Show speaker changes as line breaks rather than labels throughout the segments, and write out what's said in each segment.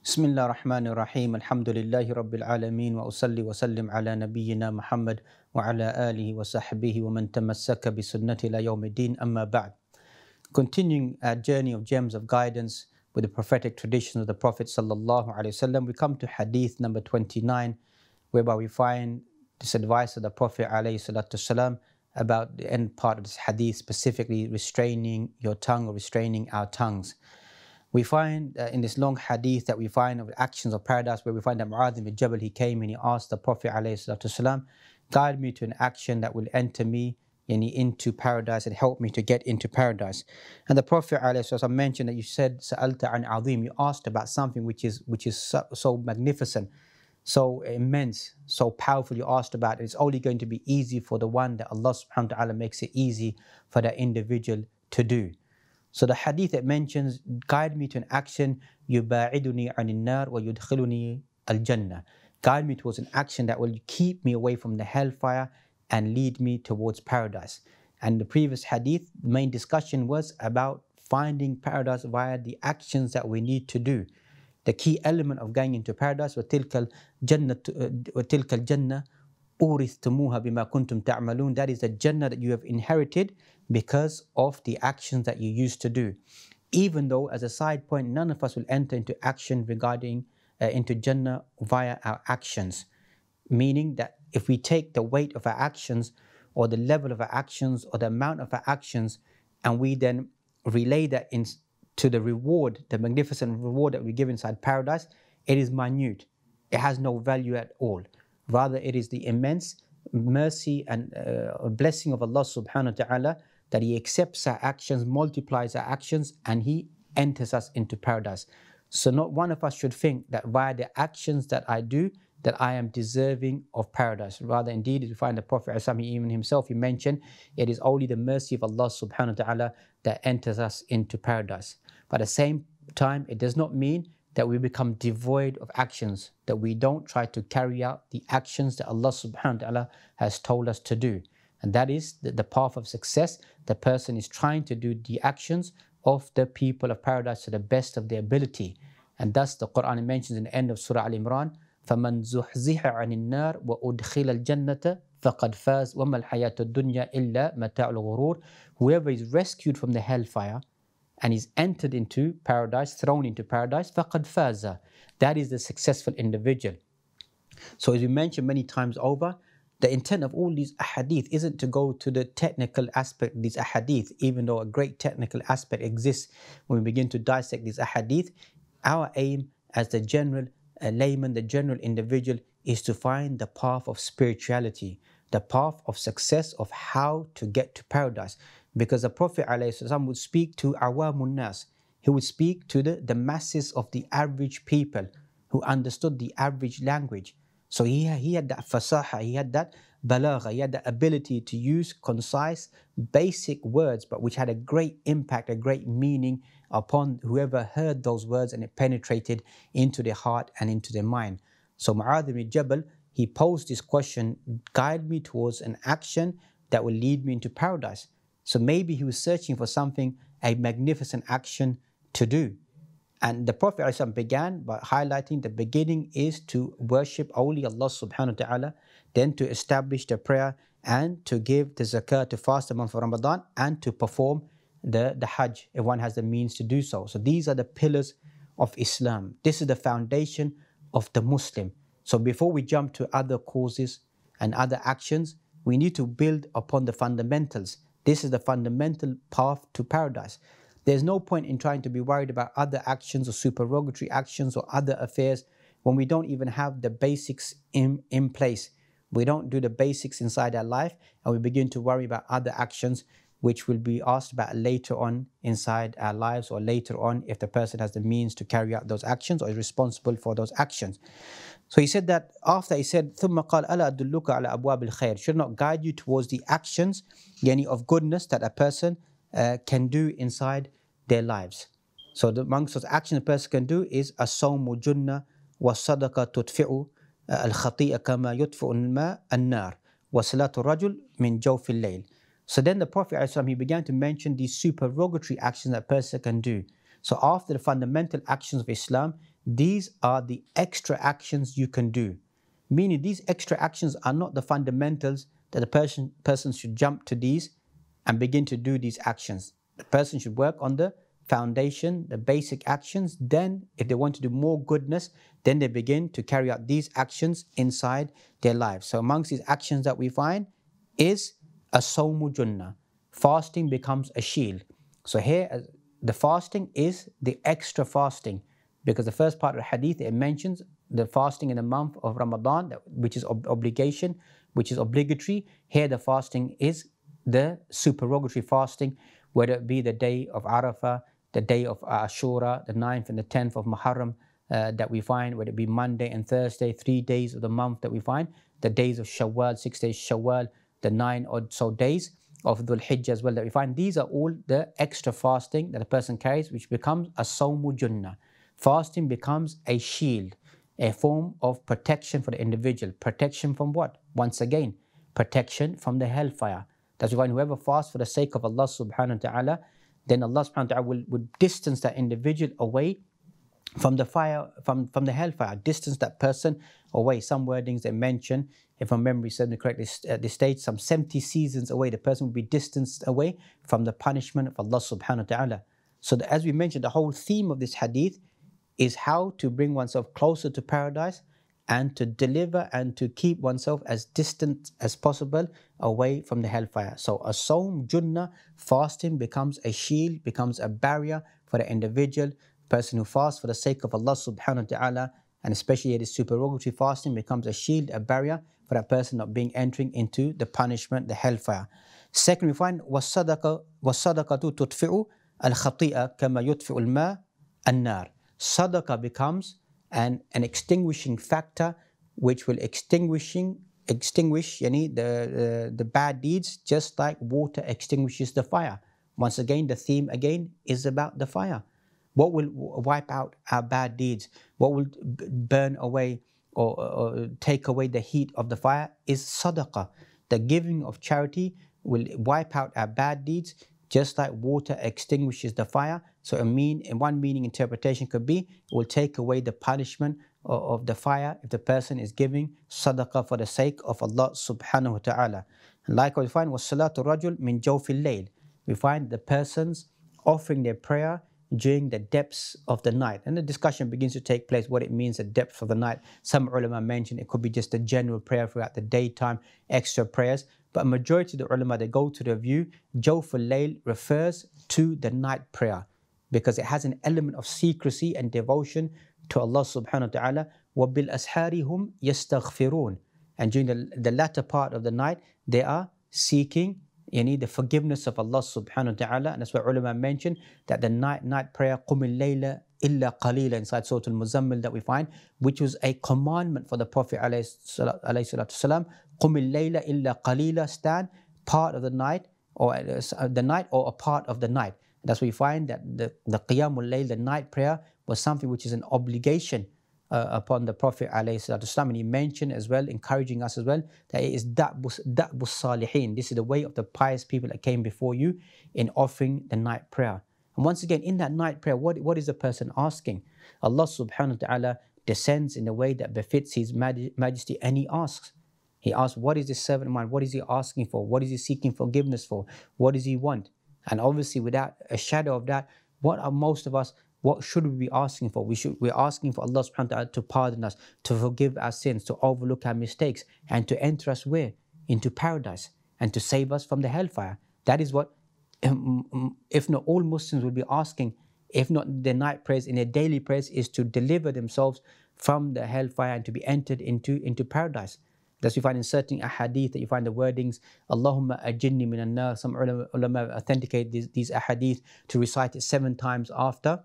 بسم الله الرحمن الرحيم الحمد لله رب العالمين وأصلي وسلم على نبينا محمد وعلى آله وصحبه ومن تمسك بسنته إلى يوم الدين أما بعد. Continuing our journey of gems of guidance with the prophetic traditions of the Prophet sallallahu alaihi wasallam, we come to hadith number 29, whereby we find this advice of the Prophet alayhi salatu wasalam about the end part of this hadith, specifically restraining your tongue or restraining our tongues. We find in this long hadith that we find of actions of paradise, where we find that Mu'adh ibn Jabal, he came and he asked the Prophet ﷺ, guide me to an action that will enter me into paradise and help me to get into paradise. And the Prophet ﷺ mentioned that you said, Sa'alta an azim, you asked about something which is so magnificent, so immense, so powerful. You asked about it. It's only going to be easy for the one that Allah subhanahu wa ta'ala makes it easy for that individual to do. So the hadith that mentions, guide me to an action, يُبَاعِدُنِي عَنِ النَّارِ وَيُدْخِلُنِي الْجَنَّةِ. Guide me towards an action that will keep me away from the hellfire and lead me towards paradise. And the previous hadith, the main discussion was about finding paradise via the actions that we need to do. The key element of going into paradise, وَتِلْكَ الْجَنَّةِ أُورِثْتُمُوهَا بِمَا كُنْتُمْ تَعْمَلُونَ. That is the Jannah that you have inherited because of the actions that you used to do. Even though, as a side point, none of us will enter into action regarding into Jannah via our actions. Meaning that if we take the weight of our actions or the level of our actions or the amount of our actions and we then relay that to the reward, the magnificent reward that we give inside paradise, it is minute. It has no value at all. Rather, it is the immense mercy and blessing of Allah subhanahu wa ta'ala that He accepts our actions, multiplies our actions, and He enters us into paradise. So not one of us should think that via the actions that I do, that I am deserving of paradise. Rather, indeed, if you find the Prophet even himself, he mentioned, it is only the mercy of Allah subhanahu wa ta'ala that enters us into paradise. But at the same time, it does not mean that we become devoid of actions, that we don't try to carry out the actions that Allah subhanahu wa ta'ala has told us to do. And that is the path of success. The person is trying to do the actions of the people of paradise to the best of their ability. And thus the Quran mentions in the end of Surah Al-Imran, فَمَنْ زُحْزِحَ عَنِ النَّارِ وَأُدْخِلَ الْجَنَّةَ فَقَدْ فَازَ وَمَا الْحَيَاةُ الدُّنْيَا إِلَّا مَتَاعُ الْغُرُورِ. Whoever is rescued from the hellfire and is entered into paradise, thrown into paradise, فَقَدْ فَازَ. That is the successful individual. So as we mentioned many times over, the intent of all these ahadith isn't to go to the technical aspect of these ahadith, even though a great technical aspect exists when we begin to dissect these ahadith. Our aim as the general layman, the general individual, is to find the path of spirituality, the path of success of how to get to paradise. Because the Prophet ﷺ would speak to awamun nas. He would speak to the masses of the average people who understood the average language. So he had that fasaha, he had that balagha, he had the ability to use concise, basic words, but which had a great impact, a great meaning upon whoever heard those words, and it penetrated into their heart and into their mind. So Mu'adh ibn Jabal, he posed this question, guide me towards an action that will lead me into paradise. So maybe he was searching for something, a magnificent action to do. And the Prophet ﷺ began by highlighting the beginning is to worship only Allah subhanahu wa ta'ala, then to establish the prayer and to give the zakah, to fast the month of Ramadan, and to perform the Hajj if one has the means to do so. So these are the pillars of Islam. This is the foundation of the Muslim. So before we jump to other causes and other actions, we need to build upon the fundamentals. This is the fundamental path to paradise. There's no point in trying to be worried about other actions or supererogatory actions or other affairs when we don't even have the basics in place. We don't do the basics inside our life, and we begin to worry about other actions which will be asked about later on inside our lives, or later on if the person has the means to carry out those actions or is responsible for those actions. So he said that after he said, ثُمَّ قَالَ أَلَا أَدُلُّكَ عَلَى أَبْوَابِ الْخَيْرِ, should not guide you towards the actions of goodness that a person can do inside their lives. So amongst those actions a person can do is as-sawmu junna was-sadaqa tudfi'u al-khati'a kama yudfi'u al-ma' an-nar wa salatu rajul min jawfi al-layl. So then the Prophet ﷺ, he began to mention these supererogatory actions that a person can do. So after the fundamental actions of Islam, these are the extra actions you can do. Meaning these extra actions are not the fundamentals that the person should jump to these and begin to do these actions. The person should work on the foundation, the basic actions. Then if they want to do more goodness, then they begin to carry out these actions inside their lives. So amongst these actions that we find is as-sawmu junnah. Fasting becomes a shield. So here the fasting is the extra fasting, because the first part of the hadith, it mentions the fasting in the month of Ramadan, which is obligation, which is obligatory. Here the fasting is the supererogatory fasting, whether it be the day of Arafah, the day of Ashura, the 9th and the 10th of Muharram that we find, whether it be Monday and Thursday, 3 days of the month that we find, the days of Shawwal, 6 days Shawwal, the 9 or so days of Dhul Hijjah as well that we find. These are all the extra fasting that a person carries, which becomes a sawmu junnah. Fasting becomes a shield, a form of protection for the individual. Protection from what? Once again, protection from the hellfire. That's why whoever fasts for the sake of Allah subhanahu wa ta'ala, then Allah subhanahu wa ta'ala will distance that individual away from the fire, from the hellfire, distance that person away. Some wordings they mention, if my memory serves me correctly, at this stage, some 70 seasons away, the person will be distanced away from the punishment of Allah subhanahu wa ta'ala. So as we mentioned, the whole theme of this hadith is how to bring oneself closer to paradise and to deliver and to keep oneself as distant as possible away from the hellfire. So as-sawm junnah, fasting becomes a shield, becomes a barrier for the individual. Person who fasts for the sake of Allah subhanahu wa ta'ala, and especially this supererogatory fasting, becomes a shield, a barrier for that person not being entering into the punishment, the hellfire. Second, we find وَالصَّدَقَةُ تُطْفِئُ الْخَطِيئَ كَمَا يُطْفِئُ الْمَاءُ النَّارِ. Sadaqah becomes an extinguishing factor which will extinguish the bad deeds, just like water extinguishes the fire. Once again, the theme again is about the fire. What will wipe out our bad deeds? What will burn away or take away the heat of the fire is sadaqah. The giving of charity will wipe out our bad deeds, just like water extinguishes the fire. So in one meaning interpretation could be, it will take away the punishment of the fire if the person is giving sadaqah for the sake of Allah subhanahu wa ta'ala. And likewise we find وَالصَّلَاةُ الرَّجُلِ مِنْ جَوْفِ اللَّيْلِ. We find the persons offering their prayer during the depths of the night. And the discussion begins to take place what it means, the depth of the night. Some ulama mention it could be just a general prayer throughout the daytime, extra prayers. But a majority of the ulama, they go to the view, Jawf al-Layl refers to the night prayer because it has an element of secrecy and devotion to Allah subhanahu wa ta'ala. وَبِالْأَسْحَارِ هُمْ يَسْتَغْفِرُونَ. And during the latter part of the night, they are seeking the forgiveness of Allah subhanahu wa ta'ala. And that's why ulama mention that the night prayer, قُمِ اللَّيْلَ إِلَّا قَلِيلًا, inside Surah Al-Muzammil that we find, which was a commandment for the Prophet alayhi salatu wasalam. قُمِ اللَّيْلَ إِلَّا قَلِيلًا, stand part of the night or a part of the night. That's why we find that the Qiyamul Layl, the night prayer, was something which is an obligation upon the Prophet ﷺ. And he mentioned as well, encouraging us as well, that it is da'bus salihin. This is the way of the pious people that came before you in offering the night prayer. And once again, in that night prayer, what is the person asking? Allah subhanahu wa ta'ala descends in a way that befits His majesty, and He asks. He asks, what is this servant of mine? What is he asking for? What is he seeking forgiveness for? What does he want? And obviously, without a shadow of doubt, what should we be asking for? We're asking for Allah subhanahu wa ta'ala to pardon us, to forgive our sins, to overlook our mistakes, and to enter us where? Into paradise, and to save us from the hellfire. That is what, if not all Muslims will be asking, if not their night prayers, in their daily prayers, is to deliver themselves from the hellfire and to be entered into paradise. That's we find in certain ahadith that you find the wordings, Allahumma ajinni minan nar. Some ulama authenticate these ahadith to recite it 7 times after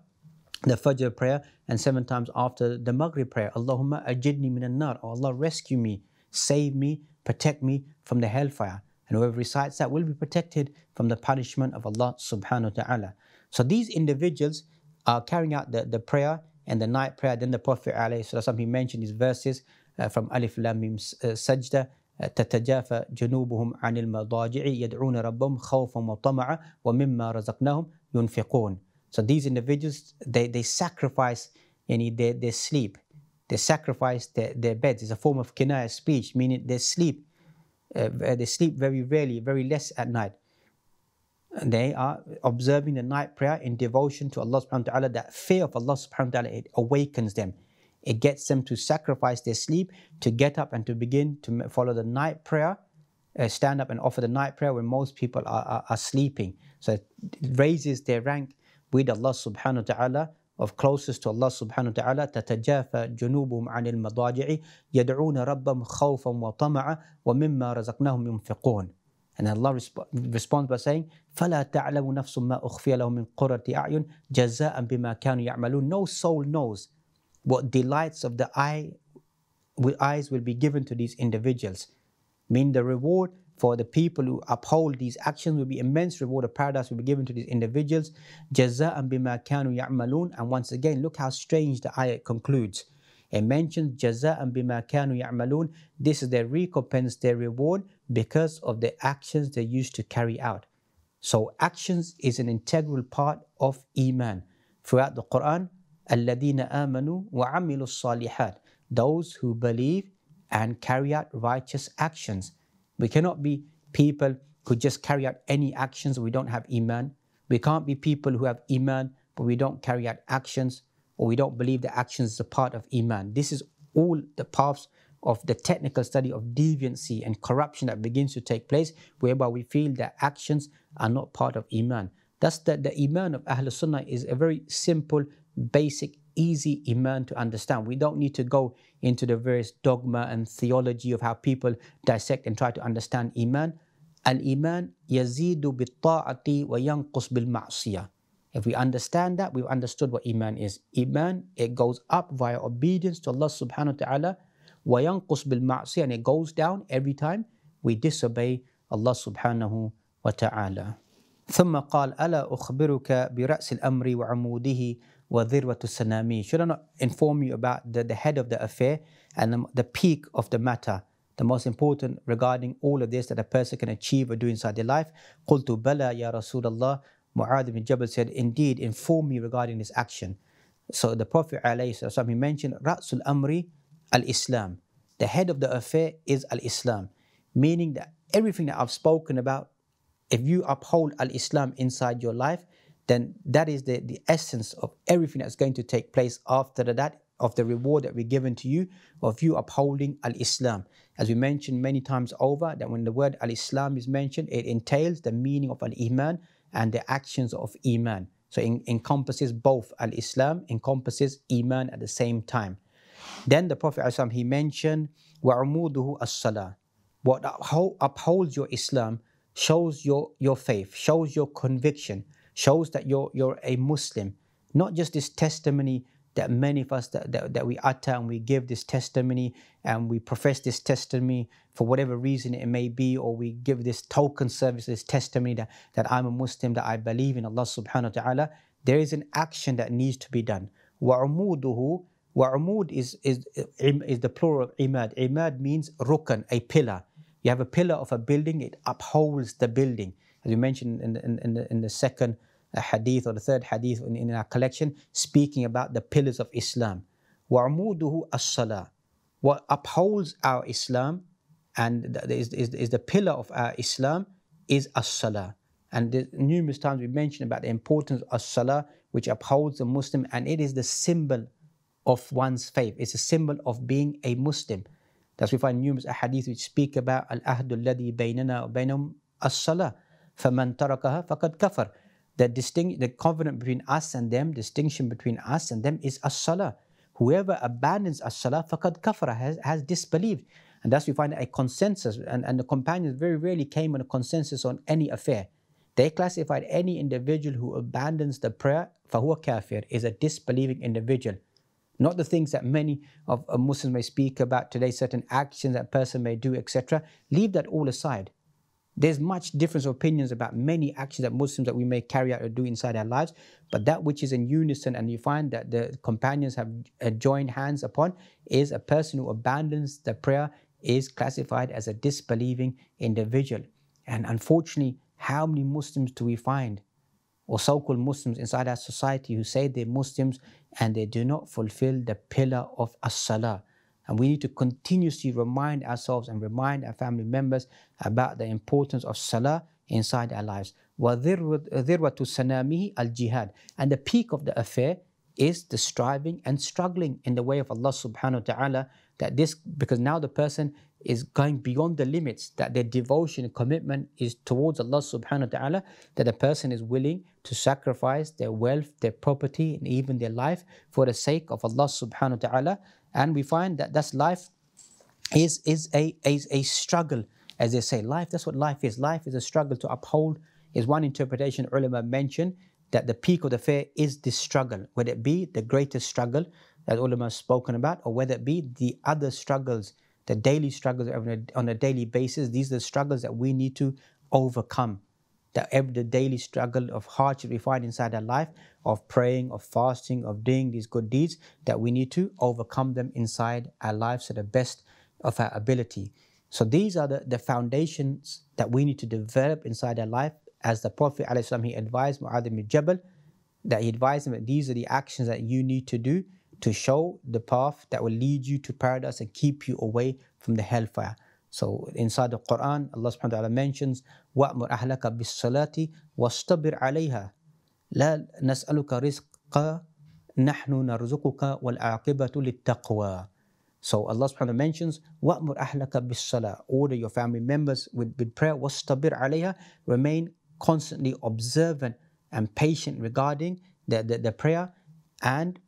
the Fajr prayer and 7 times after the Maghrib prayer. Allahumma ajinni minan nar. Oh Allah, rescue me, save me, protect me from the hellfire. And whoever recites that will be protected from the punishment of Allah subhanahu wa ta'ala. So these individuals are carrying out the prayer and the night prayer. Then the Prophet ﷺ, he mentioned these verses from Alif Lam Mim Sajda, تتجافى جنوبهم عن المضاجع يدعون ربهم خوفا وطمعا ومما رزقناهم ينفقون. So these individuals, they sacrifice they sleep. They sacrifice their beds. It's a form of kinaya speech, meaning they sleep very rarely, very less at night. And they are observing the night prayer in devotion to Allah subhanahu wa ta'ala. That fear of Allah subhanahu wa ta'ala, it awakens them. It gets them to sacrifice their sleep, to get up and to begin to follow the night prayer, stand up and offer the night prayer when most people are sleeping. So it raises their rank with Allah subhanahu wa ta'ala, of closest to Allah subhanahu wa ta'ala. تَتَجَافَى جُنُوبُهُمْ عَنِ الْمَضَاجِعِ يَدْعُونَ رَبَّهُمْ خَوْفًا وَطَمَعًا وَمِمَّا رَزَقْنَاهُمْ يُنْفِقُونَ. And Allah responds by saying, فَلَا تَعْلَمُ نَفْسٌ مَا أُخْفِيَ لَهُم مِّن قُرَّةِ أَعْيُنٍ جَزَاءً بِمَا كَانُوا يَعْمَلُونَ. No soul knows what delights of the eyes will be given to these individuals. Meaning the reward for the people who uphold these actions will be immense. Reward of paradise will be given to these individuals. جَزَاءً بِمَا كَانُوا يَعْمَلُونَ. And once again, look how strange the ayat concludes. It mentions جَزَاءً بِمَا كَانُوا يَعْمَلُونَ. This is their recompense, their reward, because of the actions they used to carry out. So actions is an integral part of Iman. Throughout the Quran, الَّذِينَ آمَنُوا وَعَمِلُوا الصَّالِحَاتِ. Those who believe and carry out righteous actions. We cannot be people who just carry out any actions. We don't have Iman. We can't be people who have Iman, but we don't carry out actions, or we don't believe that actions is a part of Iman. This is all the paths of the technical study of deviancy and corruption that begins to take place, whereby we feel that actions are not part of Iman. Thus, the Iman of Ahlul Sunnah is a very simple, basic, easy Iman to understand. We don't need to go into the various dogma and theology of how people dissect and try to understand Iman. Al-Iman yazidu bil-ta'ati wa yanqus bil-ma'siyah. If we understand that, we've understood what Iman is. Iman, it goes up via obedience to Allah subhanahu wa ta'ala, wa yanqus bil-ma'siyah, and it goes down every time we disobey Allah subhanahu wa ta'ala. ثم قال ألا أخبرك برأس الأمر وعموده وذروة السنامي. Should I not inform you about the head of the affair and the peak of the matter, the most important regarding all of this that a person can achieve or do inside their life? قلت بلى يا رسول الله. Mu'adh ibn Jabal said, indeed, inform me regarding this action. So the Prophet ﷺ, he mentioned Ra'sul Amri al-Islam. The head of the affair is al-Islam, meaning that everything that I've spoken about, if you uphold al-Islam inside your life, then that is the essence of everything that's going to take place after that, of the reward that we're given to you, of you upholding al-Islam. As we mentioned many times over, that when the word al-Islam is mentioned, it entails the meaning of al-Iman and the actions of Iman. So it encompasses both. Al-Islam encompasses Iman at the same time. Then the Prophet ﷺ, he mentioned وَعُمُودُهُ الصَّلَاةِ. What upholds your Islam shows your faith, shows your conviction, shows that you're a Muslim. Not just this testimony that many of us that we utter, and we give this testimony and we profess this testimony for whatever reason it may be, or we give this token service, this testimony that I'm a Muslim, that I believe in Allah subhanahu wa ta'ala. There is an action that needs to be done. وَعُمُودُهُ. Wa'umud is the plural of imad. Imad means rukn, a pillar. You have a pillar of a building, it upholds the building. As we mentioned in the second hadith or the third hadith in our collection, speaking about the pillars of Islam. Wa'umuduhu as-salah. What upholds our Islam and is the pillar of our Islam is as-salah. And numerous times we mentioned about the importance of as-salah, which upholds the Muslim, and it is the symbol of one's faith. It's a symbol of being a Muslim. That's we find numerous hadiths which speak about al-ahdu alladhi baynana wa baynahum as-salah. فَمَنْ تَرَكَهَا فَقَدْ كَفَرَ. The covenant between us and them, distinction between us and them is as-salah. Whoever abandons as-salah, فَقَدْ كَفَرَ, has disbelieved. And thus we find a consensus, and the companions very rarely came on a consensus on any affair. They classified any individual who abandons the prayer, فَهُوَ كَافِرٌ, is a disbelieving individual. Not the things that many of Muslims may speak about today, certain actions that a person may do, etc. Leave that all aside. There's much difference of opinions about many actions that Muslims that we may carry out or do inside our lives, but that which is in unison, and you find that the companions have joined hands upon, is a person who abandons the prayer is classified as a disbelieving individual. And unfortunately, how many Muslims do we find or so-called Muslims inside our society who say they're Muslims and they do not fulfill the pillar of as-salah. And we need to continuously remind ourselves and remind our family members about the importance of salah inside our lives. وَذِرْوَةُ سَنَامِهِ الْجِهَادِ. And the peak of the affair is the striving and struggling in the way of Allah subhanahu wa ta'ala, because now the person is going beyond the limits, that their devotion and commitment is towards Allah subhanahu wa ta'ala, that a person is willing to sacrifice their wealth, their property, and even their life for the sake of Allah subhanahu wa ta'ala. And we find that that's life is a struggle, as they say. Life, that's what life is. Life is a struggle to uphold. Is one interpretation ulama mentioned that the peak of the affair is this struggle, whether it be the greatest struggle that ulama has spoken about, or whether it be the other struggles, the daily struggles on a daily basis. These are the struggles that we need to overcome. The daily struggle of hardship we find inside our life, of praying, of fasting, of doing these good deeds, that we need to overcome them inside our lives to the best of our ability. So these are the foundations that we need to develop inside our life. As the Prophet ﷺ, he advised Mu'adh ibn Jabal, that he advised him that these are the actions that you need to do to show the path that will lead you to paradise and keep you away from the hellfire. So inside the Quran, Allah subhanahu wa ta'ala mentions, وَأْمُرْ أَهْلَكَ بِالصَّلَاةِ وَاسْتَبِرْ عَلَيْهَا لَا نَسْأَلُكَ رِزْقًا نَحْنُ نَرْزُقُكَ وَالْعَاقِبَةُ لِلتَّقْوَى. So Allah subhanahu wa ta'ala mentions, وَأْمُرْ أَهْلَكَ بِالصَّلَاةِ. Order your family members with prayer. وَاسْتَبِرْ عَلَيْهَا. Remain constantly observant and patient regarding the prayer, and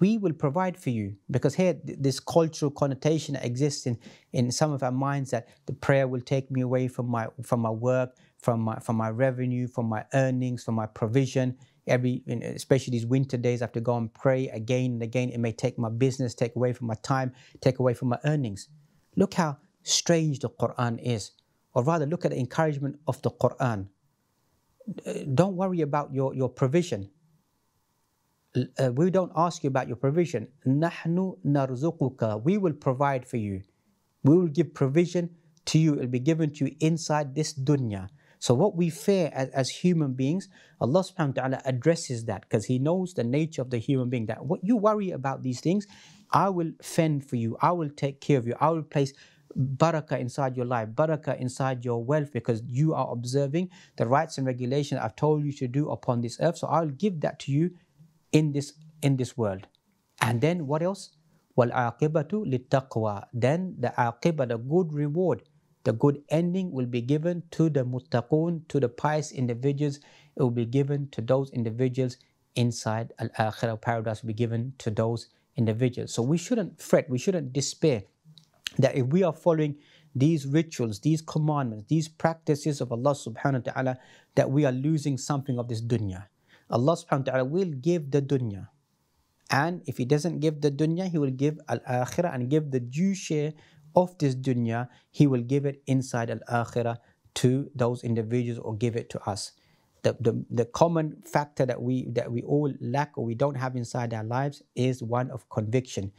we will provide for you. Because here, this cultural connotation that exists in some of our minds, that the prayer will take me away from my work, from my revenue, from my earnings, from my provision. Especially these winter days, I have to go and pray again and again. It may take my business, take away from my time, take away from my earnings. Look how strange the Quran is. Or rather, look at the encouragement of the Quran. Don't worry about your provision. We don't ask you about your provision. نَحْنُ نَرْزُقُكَ. We will provide for you. We will give provision to you. It will be given to you inside this dunya. So what we fear as human beings, Allah subhanahu wa ta'ala addresses that, because He knows the nature of the human being, that what you worry about these things, I will fend for you. I will take care of you. I will place barakah inside your life, barakah inside your wealth, because you are observing the rights and regulations I've told you to do upon this earth. So I'll give that to you in this world. And then what else? وَالْعَاقِبَةُ لِلتَّقْوَى. Then the aqibah, the good reward, the good ending will be given to the muttaqun, to the pious individuals. It will be given to those individuals inside al-akhirah. Paradise will be given to those individuals. So we shouldn't fret, we shouldn't despair that if we are following these rituals, these commandments, these practices of Allah subhanahu wa ta'ala, that we are losing something of this dunya. Allah subhanahu wa ta'ala will give the dunya. And if He doesn't give the dunya, He will give al-akhirah, and give the due share of this dunya. He will give it inside al-akhirah to those individuals, or give it to us. The common factor that we all lack, or we don't have inside our lives, is one of conviction.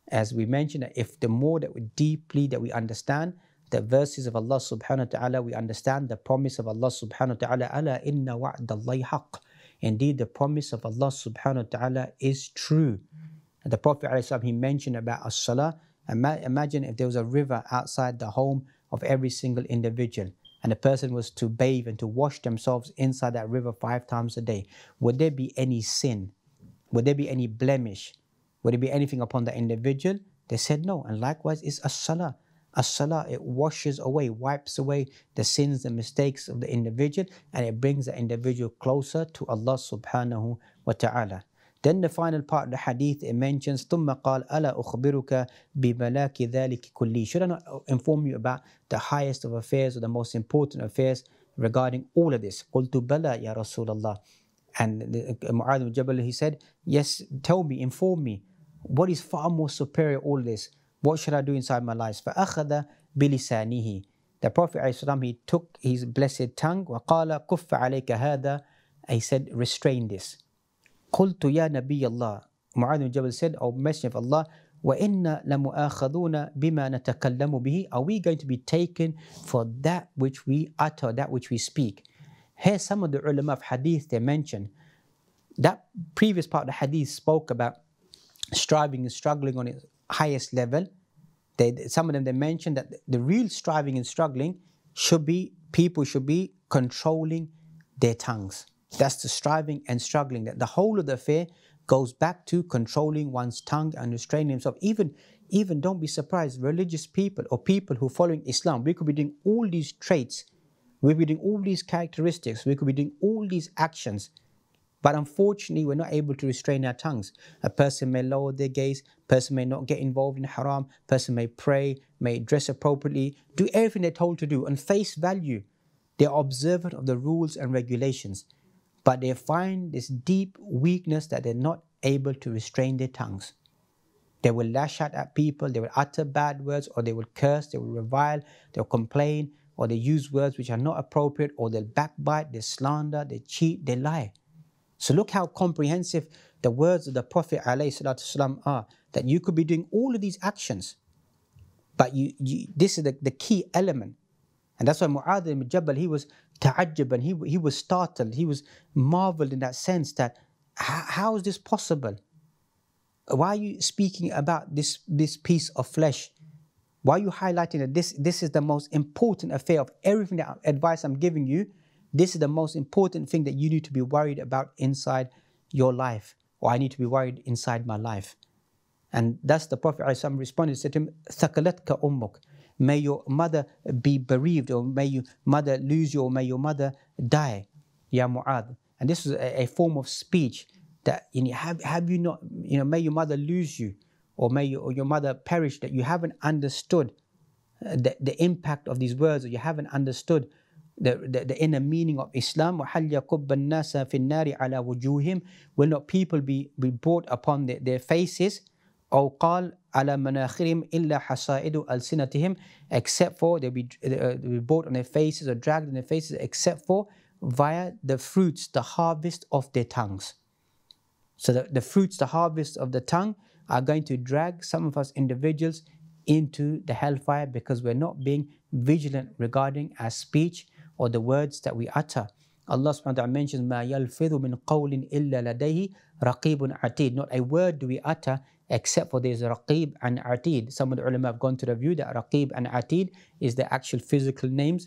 As we mentioned, that if the more that we understand the verses of Allah subhanahu wa ta'ala, we understand the promise of Allah subhanahu wa ta'ala, أَلَا إِنَّ وَعْدَ اللَّهِ حَقٌّ. Indeed, the promise of Allah subhanahu wa ta'ala is true. And the Prophet ﷺ, he mentioned about as-salah. Imagine if there was a river outside the home of every single individual, and a person was to bathe and to wash themselves inside that river 5 times a day. Would there be any sin? Would there be any blemish? Would there be anything upon the individual? They said no. And likewise is as-salah. As-salah, it washes away, wipes away the sins and mistakes of the individual, and it brings the individual closer to Allah subhanahu wa ta'ala. Then the final part of the hadith, it mentions, ثُمَّ قَالَ أَلَا أُخْبِرُكَ بِمَلَاكِ ذَلِكِ كُلِّ. Should I not inform you about the highest of affairs, or the most important affairs regarding all of this? قُلْتُ بَلَا يَا رَسُولَ اللَّهِ. And Mu'adh ibn Jabal, he said, yes, tell me, inform me. What is far more superior all this? What should I do inside my life? فَأَخَذَ بِلِسَانِهِ. The Prophet ﷺ, he took his blessed tongue, وَقَالَ كُفَّ عَلَيْكَ هَذَا. He said, restrain this. قُلْتُ يَا نَبِيَّ اللَّهِ. Mu'adh ibn Jabal said, O Messenger of Allah, وَإِنَّا لَمُؤَاخَذُونَ بِمَا نَتَكَلَّمُ بِهِ. Are we going to be taken for that which we utter, that which we speak? Here's some of the ulama of hadith they mention. That previous part of the hadith spoke about striving and struggling on its highest level. Some of them, they mentioned that the real striving and struggling people should be controlling their tongues. That's the striving and struggling. That the whole of the affair goes back to controlling one's tongue and restraining himself. Even don't be surprised, religious people or people who are following Islam, we could be doing all these traits, we could be doing all these characteristics, we could be doing all these actions, but unfortunately, we're not able to restrain our tongues. A person may lower their gaze, a person may not get involved in haram, a person may pray, may dress appropriately, do everything they're told to do. On face value, they're observant of the rules and regulations, but they find this deep weakness that they're not able to restrain their tongues. They will lash out at people, they will utter bad words, or they will curse, they will revile, they'll complain, or they use words which are not appropriate, or they'll backbite, they slander, they cheat, they lie. So look how comprehensive the words of the Prophet ﷺ are, that you could be doing all of these actions, but this is the key element. And that's why Mu'adh ibn Jabal, he was ta'ajjab, and he was startled, he was marveled in that sense that how is this possible? Why are you speaking about this piece of flesh? Why are you highlighting that this is the most important affair of everything, that advice I'm giving you? This is the most important thing that you need to be worried about inside your life, or I need to be worried inside my life. And that's the Prophet ﷺ responded, said to him, "Thaqalatka ummuk." May your mother be bereaved, or may your mother lose you, or may your mother die, Ya Mu'adh. And this is a form of speech that, have you not, may your mother lose you, or may your mother perish, that you haven't understood the impact of these words, or you haven't understood the inner meaning of Islam. وَحَلْ يَكُبَّ النَّاسَ فِي النَّارِ عَلَى وُجُوهِهِمْ. Will not people be brought upon their faces? أو قال على مناخرهم إلا حصائد ألسنتهم, except for they'll be brought on their faces or dragged on their faces, except for via the fruits, the harvest of their tongues. So the fruits, the harvest of the tongue are going to drag some of us individuals into the hellfire, because we're not being vigilant regarding our speech or the words that we utter. Allah subhanahu wa ta'ala mentions, مَا يَلْفِظُ مِنْ قَوْلٍ إِلَّا لَدَيْهِ رَقِيبٌ عَتِيدٌ. Not a word do we utter except for there's raqib and atid. Some of the ulama have gone to the view that raqib and atid is the actual physical names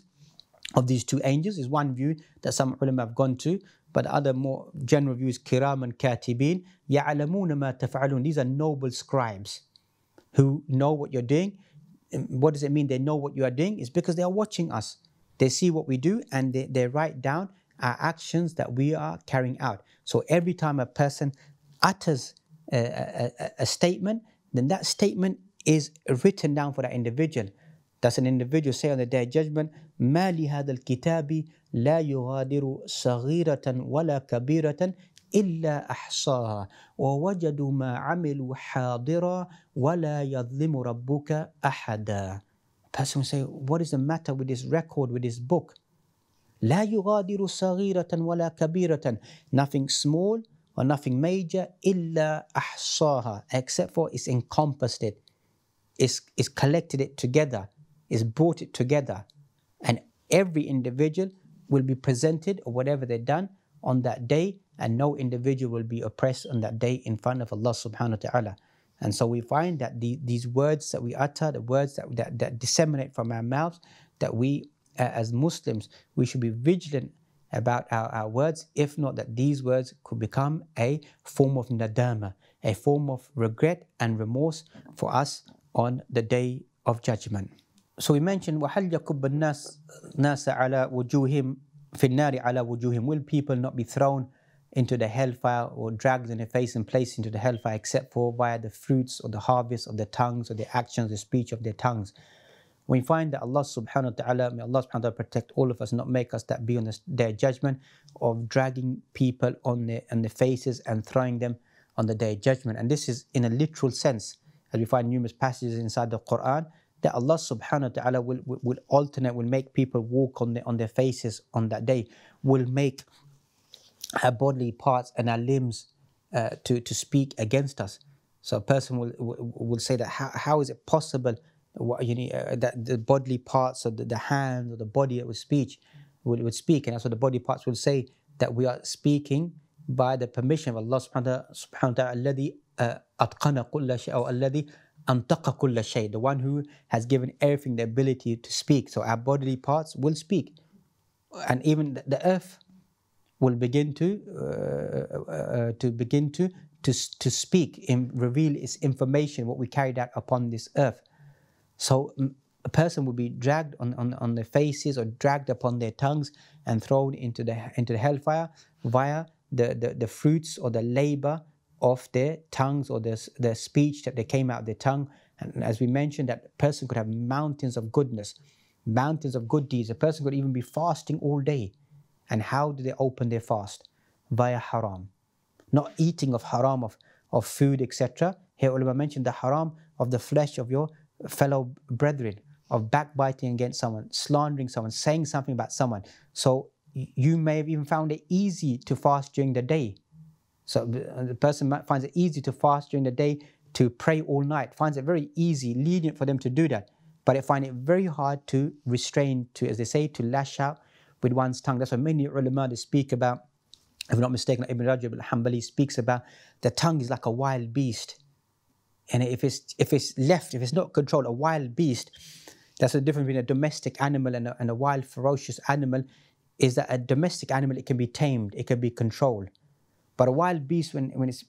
of these two angels. Is one view that some ulama have gone to, but the other more general view is kiram and katibin, يَعْلَمُونَ مَا تَفْعَلُونَ. These are noble scribes who know what you're doing. What does it mean they know what you are doing? It's because they are watching us. They see what we do, and they write down our actions that we are carrying out. So every time a person utters a statement, then that statement is written down for that individual. Does an individual say on the Day of Judgment, مَا لِهَذَا الْكِتَابِ لَا يُغَادِرُ صَغِيرَةً وَلَا كَبِيرَةً إِلَّا أَحْصَاهَا وَوَجَدُوا مَا عَمِلُوا حَاضِرًا وَلَا يَظْلِمُ رَبُّكَ أَحَدًا. A person will say, what is the matter with this record, with this book? لَا يُغَادِرُ صَغِيرَةً وَلَا كَبِيرَةً. Nothing small or nothing major, إِلَّا أَحْصَاهَا, except for it's encompassed it, it's collected it together, it's brought it together. And every individual will be presented or whatever they've done on that day, and no individual will be oppressed on that day in front of Allah subhanahu wa ta'ala. And so we find that these words that we utter, the words that disseminate from our mouths, that we as Muslims, we should be vigilant about our words. If not, that these words could become a form of nadama, a form of regret and remorse for us on the Day of Judgment. So we mentioned, وَهَلْ يَكُبَّ النَّاسَ عَلَى وُجُوهِهِمْ فِي النَّارِ عَلَى وُجُوهِهِمْ. Will people not be thrown into the hellfire or dragged in the face and placed into the hellfire, except for via the fruits or the harvest of the tongues, or the actions, the speech of their tongues? We find that Allah subhanahu wa ta'ala, may Allah subhanahu wa ta'ala protect all of us, not make us that be on their judgment of dragging people on their faces and throwing them on the Day of Judgment. And this is in a literal sense, as we find numerous passages inside the Quran, that Allah subhanahu wa ta'ala will alternate, will make people walk on their faces on that day, will make our bodily parts and our limbs to speak against us. So a person will say that how is it possible that the bodily parts of the hands or the body that will speak would speak, and that's what the body parts will say, that we are speaking by the permission of Allah subhanahu wa ta'ala, الذي أتقن كل شيء, or الذي أنطق كل شيء, the one who has given everything the ability to speak. So our bodily parts will speak, and even the earth will begin to speak and reveal its information, what we carried out upon this earth. So a person will be dragged on their faces or dragged upon their tongues and thrown into the hellfire via the fruits or the labor of their tongues or their speech that they came out of their tongue. And as we mentioned, that person could have mountains of goodness, mountains of good deeds. A person could even be fasting all day. And how do they open their fast? Via haram. Not eating of haram, of food, etc. Here ulama mentioned the haram of the flesh of your fellow brethren, of backbiting against someone, slandering someone, saying something about someone. So you may have even found it easy to fast during the day. So the person finds it easy to fast during the day, to pray all night, finds it very easy, lenient for them to do that. But they find it very hard to restrain, to, as they say, to lash out with one's tongue. That's why many ulama, they speak about, if I'm not mistaken, Ibn Rajab al-Hanbali speaks about the tongue is like a wild beast. And if it's left, if it's not controlled, a wild beast, that's the difference between a domestic animal and a wild, ferocious animal, is that a domestic animal, it can be tamed, it can be controlled. But a wild beast, when it's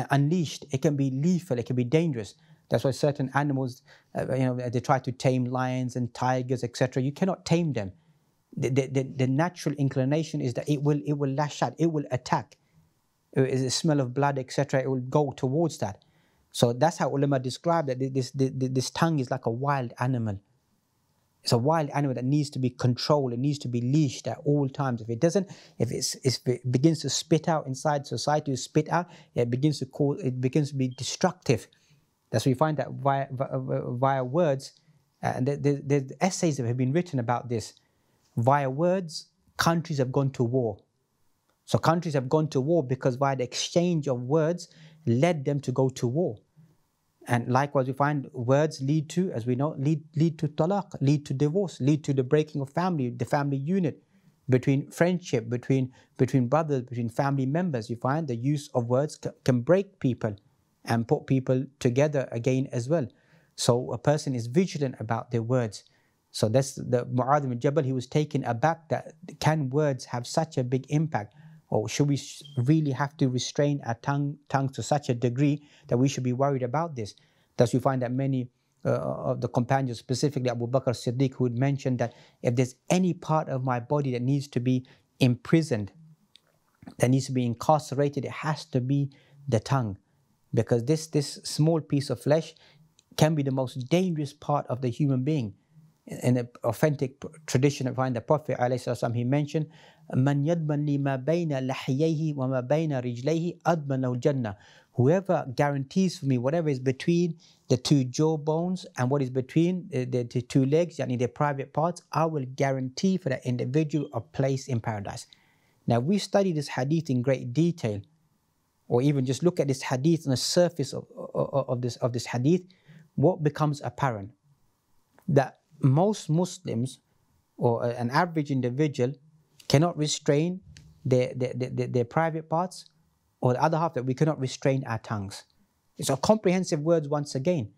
unleashed, it can be lethal, it can be dangerous. That's why certain animals, they try to tame lions and tigers, etc. You cannot tame them. The natural inclination is that it will lash out, it will attack. The smell of blood, etc. It will go towards that. So that's how ulama describe that this tongue is like a wild animal. It's a wild animal that needs to be controlled. It needs to be leashed at all times. If it begins to spit out inside society, it begins to be destructive. That's why we find that via words, and there's essays that have been written about this. Via words, countries have gone to war. So countries have gone to war because via the exchange of words led them to go to war. And likewise, we find words lead to, as we know, lead to talaq, lead to divorce, lead to the breaking of family, the family unit, between friendship, between brothers, between family members. You find the use of words can break people and put people together again as well. So a person is vigilant about their words. So that's the Mu'adh ibn Jabal, he was taken aback that can words have such a big impact? Or should we really have to restrain our tongue to such a degree that we should be worried about this? Thus, we find that many of the companions, specifically Abu Bakr Siddiq, who had mentioned that if there's any part of my body that needs to be imprisoned, that needs to be incarcerated, it has to be the tongue. Because this small piece of flesh can be the most dangerous part of the human being. In the authentic tradition of the Prophet ﷺ, he mentioned, "Man yadman li ma bayna lahiyayhi wa ma bayna rijlayhi adman lahu jannah." Whoever guarantees for me whatever is between the two jawbones and what is between the two legs, yani their private parts, I will guarantee for that individual a place in paradise. Now, we study this hadith in great detail, or even just look at this hadith on the surface of this hadith. What becomes apparent? That most Muslims, or an average individual, cannot restrain their private parts, or the other half, that we cannot restrain our tongues. It's a comprehensive words once again,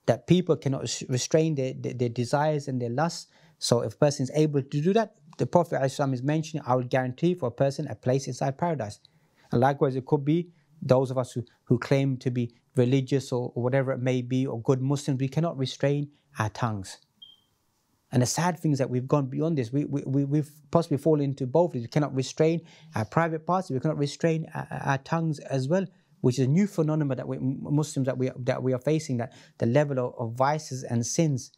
that people cannot restrain their desires and their lusts. So if a person is able to do that, the Prophet ﷺ is mentioning, I will guarantee for a person a place inside paradise. And likewise, it could be those of us who claim to be religious or whatever it may be, or good Muslims, we cannot restrain our tongues. And the sad thing is that we've gone beyond this. We've possibly fallen into both. We cannot restrain our private parts. We cannot restrain our tongues as well, which is a new phenomenon that Muslims that we are facing. That the level of vices and sins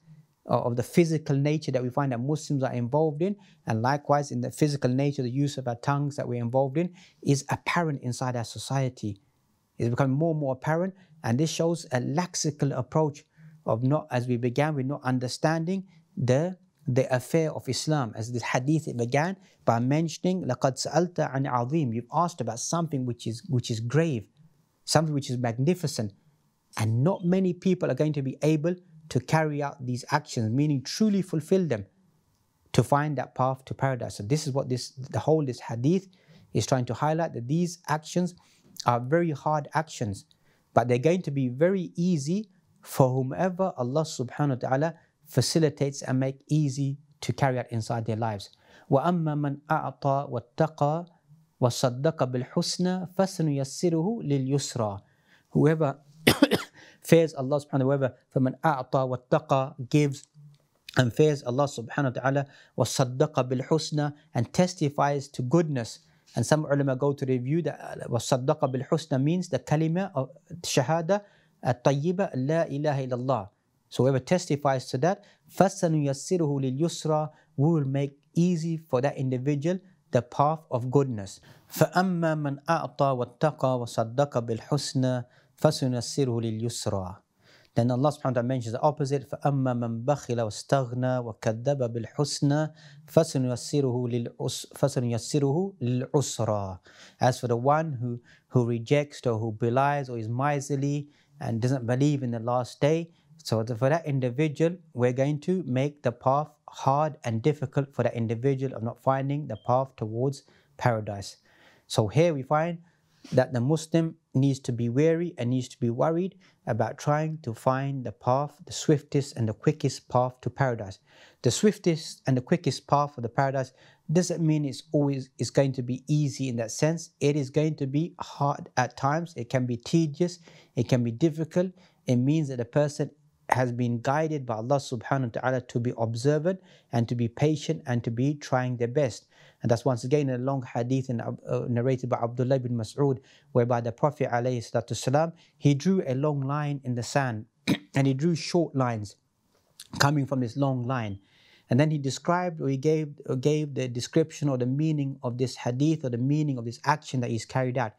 of the physical nature that we find that Muslims are involved in, and likewise in the physical nature, the use of our tongues that we're involved in, is apparent inside our society. It's becoming more and more apparent, and this shows a laxical approach of not, as we began, with not understanding the affair of Islam. As this hadith, it began by mentioning, لَقَدْ سَأَلْتَ عَنْ عَظِيمٍ. You've asked about something which is grave, something which is magnificent, and not many people are going to be able to carry out these actions, meaning truly fulfill them, to find that path to paradise. So this is what this hadith is trying to highlight, that these actions are very hard actions, but they're going to be very easy for whomever Allah subhanahu wa ta'ala facilitates and make easy to carry out inside their lives. وَأَمَّا مَنْ أَعْطَى وَاتَّقَى وَصَدَّقَ بِالْحُسْنَى فَسَنُيَسِّرُهُ لِلْيُسْرَى. Whoever fears Allah subhanahu wa ta'ala, فَمَنْ أَعْطَى وَاتَّقَى, gives and fears Allah subhanahu wa ta'ala, وَصَدَّقَ بِالْحُسْنَى, and testifies to goodness. And some ulama go to review that وَصَدَّقَ بِالْحُسْنَى means the kalima of shahada at-tayyiba la ilaha illallah. So whoever testifies to that, فَسَنُيَسِّرُهُ لِلْيُسْرَى, we will make easy for that individual the path of goodness. فَأَمَّا مَنْ أَعْطَى وَاتَّقَى وَصَدَّقَ بِالْحُسْنَى فَسَنُيَسِّرُهُ لِلْيُسْرَى. Then Allah subhanahu wa ta'ala mentions the opposite. فَأَمَّا مَنْ بَخِلَ وَاسْتَغْنَى وَكَذَّبَ بِالْحُسْنَى فَسَنُيَسِّرُهُ لِلْعُسْرَى. As for the one who rejects or who belies or is miserly and doesn't believe in the last day, so for that individual, we're going to make the path hard and difficult for that individual of not finding the path towards paradise. So here we find that the Muslim needs to be wary and needs to be worried about trying to find the path, the swiftest and the quickest path to paradise. The swiftest and the quickest path for the paradise doesn't mean it's going to be easy in that sense. It is going to be hard at times. It can be tedious. It can be difficult. It means that the person has been guided by Allah subhanahu wa ta'ala to be observant and to be patient and to be trying their best. And that's once again a long hadith narrated by Abdullah ibn Mas'ud, whereby the Prophet ﷺ, he drew a long line in the sand and he drew short lines coming from this long line. And then he described, or he gave the description or the meaning of this hadith or the meaning of this action that he's carried out.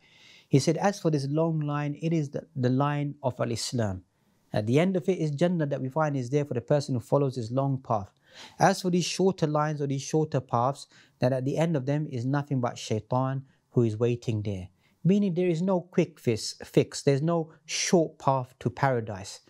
He said, as for this long line, it is the line of Al-Islam. At the end of it is Jannah that we find is there for the person who follows this long path. As for these shorter lines or these shorter paths, that at the end of them is nothing but shaitan who is waiting there. Meaning there is no quick fix. There's no short path to paradise.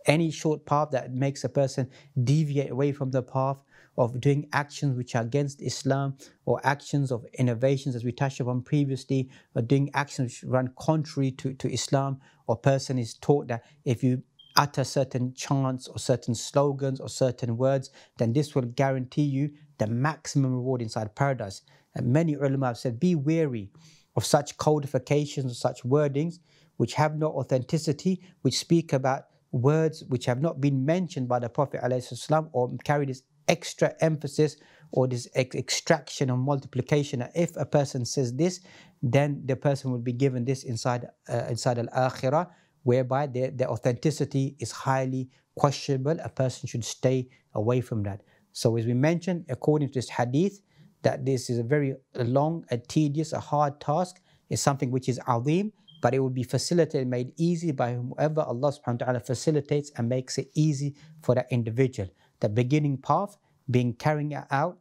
Any short path that makes a person deviate away from the path of doing actions which are against Islam, or actions of innovations as we touched upon previously, or doing actions which run contrary to Islam, or person is taught that if you utter certain chants or certain slogans or certain words, then this will guarantee you the maximum reward inside paradise. And many ulama have said, be wary of such codifications or such wordings which have no authenticity, which speak about words which have not been mentioned by the Prophet ﷺ, or carry this extra emphasis or this extraction or multiplication, that if a person says this, then the person will be given this inside al-akhirah, whereby the authenticity is highly questionable. A person should stay away from that. So as we mentioned, according to this hadith, that this is a very long, a tedious, a hard task. It's something which is azim, but it will be facilitated, made easy by whomever Allah subhanahu wa ta'ala facilitates and makes it easy for that individual. The beginning path being carrying out,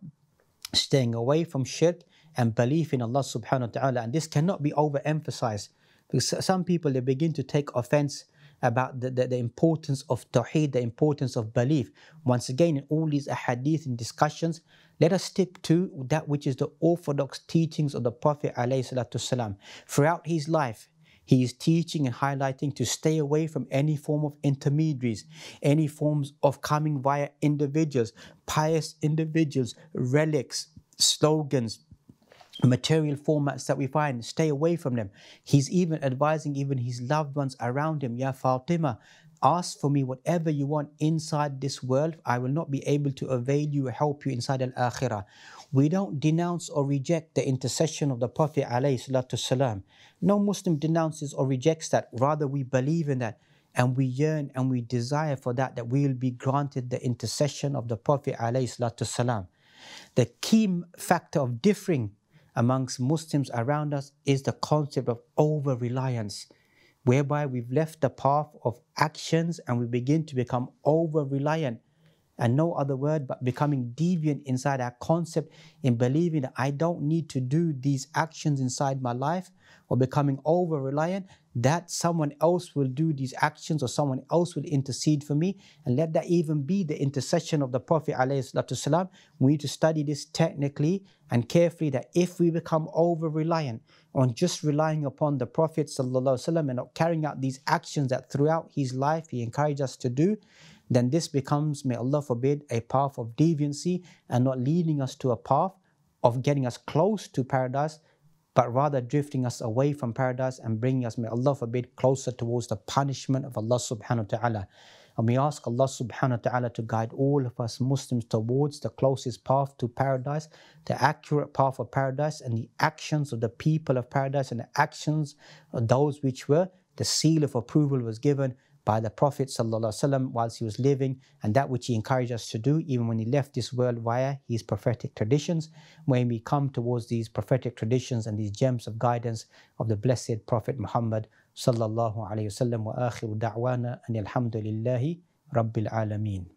staying away from shirk and belief in Allah subhanahu wa ta'ala. And this cannot be overemphasized, because some people, they begin to take offense about the importance of tawheed, the importance of belief. Once again, in all these ahadith and discussions, let us stick to that which is the orthodox teachings of the Prophet ﷺ. Throughout his life, he is teaching and highlighting to stay away from any form of intermediaries, any forms of coming via individuals, pious individuals, relics, slogans, material formats that we find. Stay away from them. He's even advising even his loved ones around him, Ya Fatima, ask for me whatever you want inside this world. I will not be able to avail you or help you inside al-akhirah. We don't denounce or reject the intercession of the Prophet ﷺ. No Muslim denounces or rejects that. Rather, we believe in that, and we yearn and we desire for that we will be granted the intercession of the Prophet ﷺ. The key factor of differing amongst Muslims around us is the concept of over-reliance, whereby we've left the path of actions and we begin to become over-reliant, and no other word but becoming deviant inside our concept in believing that I don't need to do these actions inside my life, or becoming over reliant, that someone else will do these actions or someone else will intercede for me, and let that even be the intercession of the Prophet ﷺ. We need to study this technically and carefully, that if we become over reliant on just relying upon the Prophet ﷺ and not carrying out these actions that throughout his life he encouraged us to do, then this becomes, may Allah forbid, a path of deviancy and not leading us to a path of getting us close to paradise, but rather drifting us away from paradise and bringing us, may Allah forbid, closer towards the punishment of Allah subhanahu wa ta'ala. And we ask Allah subhanahu wa ta'ala to guide all of us Muslims towards the closest path to paradise, the accurate path of paradise, and the actions of the people of paradise, and the actions of those which were the seal of approval was given by the Prophet ﷺ whilst he was living, and that which he encouraged us to do even when he left this world via his prophetic traditions. When we come towards these prophetic traditions and these gems of guidance of the blessed Prophet Muhammad sallallahu alayhi wa sallam, wa akhiru da'wana and alhamdulillahi rabbil alameen.